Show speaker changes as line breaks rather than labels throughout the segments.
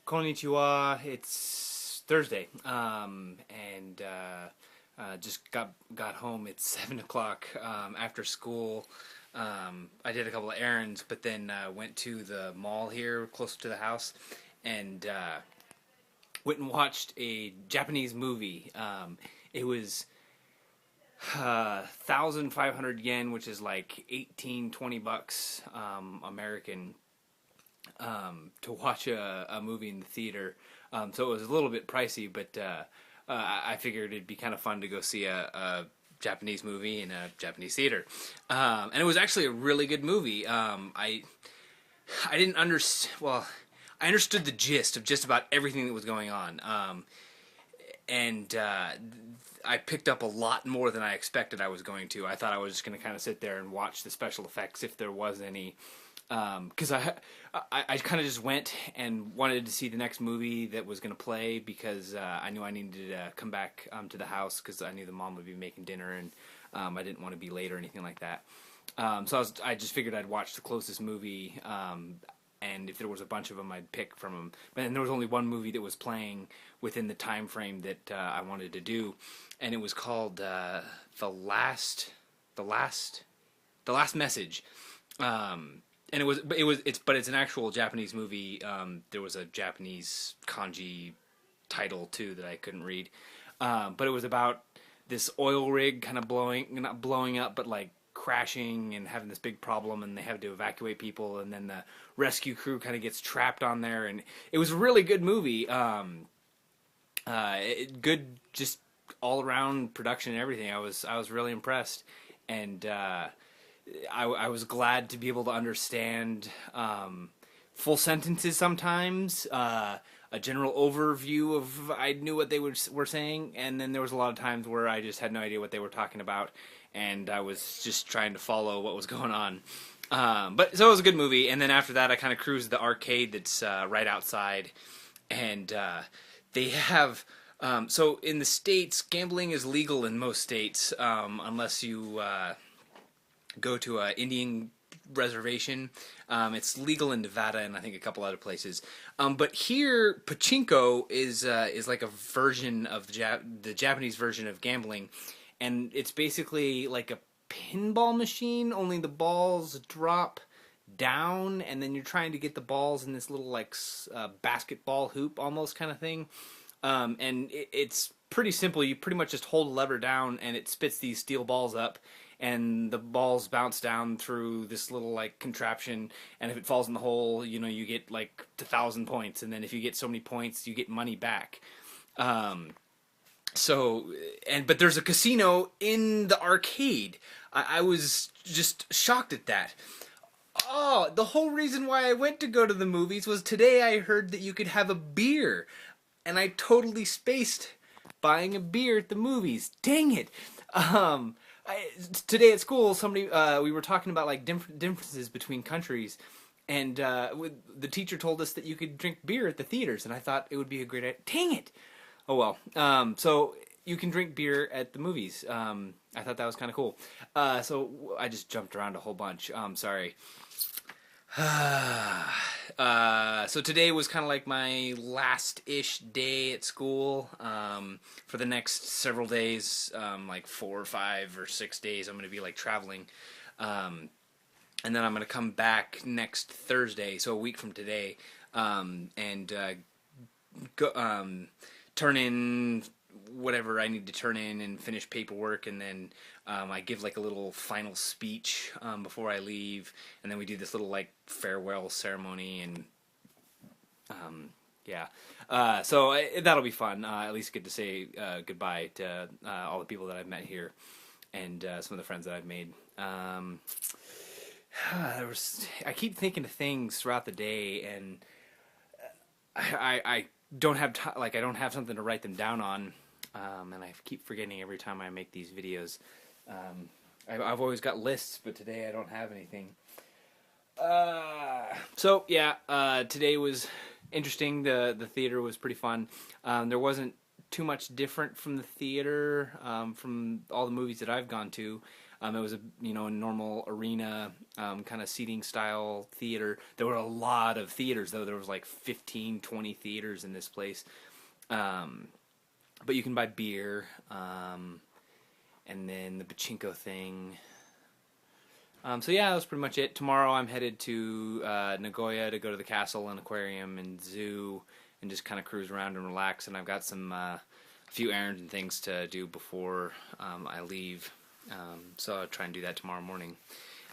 Konnichiwa. It's Thursday, and just got home. It's 7 o'clock after school. I did a couple of errands, but then went to the mall here closer to the house, and went and watched a Japanese movie. It was 1,500 yen, which is like 18, $20 American, to watch a movie in the theater. So it was a little bit pricey, but I figured it'd be kind of fun to go see a Japanese movie in a Japanese theater. And it was actually a really good movie. I didn't understand. Well, I understood the gist of just about everything that was going on. And I picked up a lot more than I expected I was going to. I thought I was just going to kind of sit there and watch the special effects if there was any. Because I kind of just went and wanted to see the next movie that was going to play, because I knew I needed to come back to the house, because I knew the mom would be making dinner, and I didn't want to be late or anything like that. So I just figured I'd watch the closest movie, and if there was a bunch of them, I'd pick from them. But there was only one movie that was playing within the time frame that I wanted to do, and it was called The Last Message. And it's an actual Japanese movie. There was a Japanese kanji title too that I couldn't read, but it was about this oil rig kind of not blowing up, but like crashing and having this big problem, and they have to evacuate people, and then the rescue crew kind of gets trapped on there, and it was a really good movie. Good, just all around production and everything. I was really impressed, and I was glad to be able to understand full sentences sometimes, a general overview of I knew what they were saying, and then there was a lot of times where I just had no idea what they were talking about, and I was just trying to follow what was going on. But so it was a good movie, and then after that I kind of cruised the arcade that's right outside, and they have... so in the States, gambling is legal in most states, unless you... go to an Indian reservation. It's legal in Nevada and I think a couple other places. But here, pachinko is like a version of the Japanese version of gambling, and it's basically like a pinball machine. Only the balls drop down, and then you're trying to get the balls in this little like basketball hoop almost kind of thing. And it's pretty simple. You pretty much just hold a lever down, and it spits these steel balls up, and the balls bounce down through this little like contraption, and if it falls in the hole, you get like 1,000 points, and then if you get so many points, you get money back. But there's a casino in the arcade. I was just shocked at that. Oh, the whole reason why I went to go to the movies was today I heard that you could have a beer, and I totally spaced buying a beer at the movies. Dang it. Today at school, we were talking about like differences between countries, and the teacher told us that you could drink beer at the theaters, and I thought it would be a great idea. Dang it! Oh well. So you can drink beer at the movies. I thought that was kind of cool. So I just jumped around a whole bunch. Sorry. So today was kind of like my last-ish day at school. For the next several days, like 4 or 5 or 6 days, I'm going to be like traveling. And then I'm going to come back next Thursday, so a week from today, and go turn in whatever I need to turn in and finish paperwork, and then I give like a little final speech before I leave, and then we do this little like farewell ceremony, and yeah. So that'll be fun. At least get to say goodbye to all the people that I've met here, and some of the friends that I've made. I keep thinking of things throughout the day, and I don't have I don't have something to write them down on, and I keep forgetting every time I make these videos. I've always got lists, but today I don't have anything. So yeah, today was interesting. The theater was pretty fun. There wasn't too much different from the theater, from all the movies that I've gone to. It was a normal arena kind of seating style theater. There were a lot of theaters though. There was like 15, 20 theaters in this place. But you can buy beer, and then the pachinko thing. So yeah, that was pretty much it. Tomorrow I'm headed to Nagoya to go to the castle and aquarium and zoo and just kind of cruise around and relax. And I've got some few errands and things to do before I leave. So I'll try and do that tomorrow morning.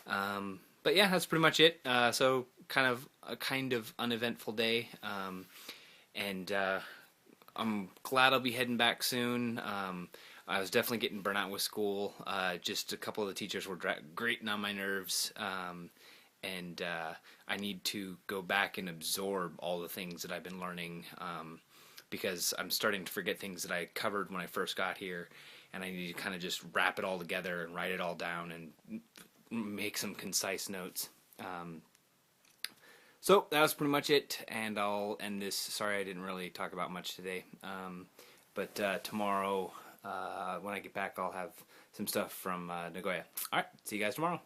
But yeah, that's pretty much it. So kind of uneventful day. And I'm glad I'll be heading back soon. I was definitely getting burnt out with school. Just a couple of the teachers were grating on my nerves. And I need to go back and absorb all the things that I've been learning, because I'm starting to forget things that I covered when I first got here, and I need to kind of just wrap it all together and write it all down and make some concise notes. So that was pretty much it, and I'll end this. Sorry I didn't really talk about much today, but tomorrow when I get back I'll have some stuff from Nagoya. Alright, see you guys tomorrow.